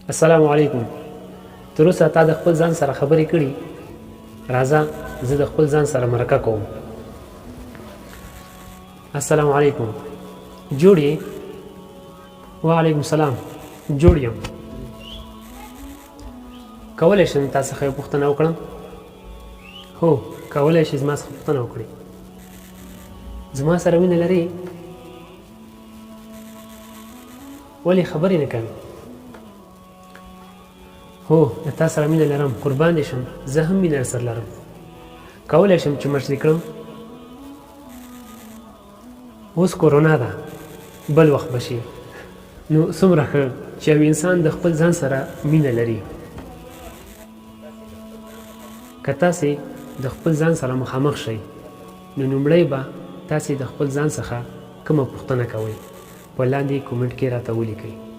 السلام علیکم. تر اوسه تا د خپل ځان سره خبرې کړي؟ راځه زه د خپل ځان سره مرکه کوم. السلام علیکم. جوړ یې؟ وعلیکم السلام. جوړ یم. کولی شم تا څخه یو پوښتنه وکړم؟ هو کولی شې زما څخه پوښتنه وکړې. زما سره مینه لرې؟ ولې خبرې نه کوې؟ هو د تا سره مینه لرم، قربان دې شم. زه هم مینه درسره لرم. کولی شم چې مشري کړم؟ اوس کورونا ده، بل وخت به شي. نو څومره ښه چې یو انسان د خپل ځان سره مینه لري. که تاسې د خپل ځان سره مخامخ شئ نو لومړی به تاسې د خپل ځان څخه کومه پوښتنه کوئ؟ په لاندې کومنټ کې راته ولیکئ.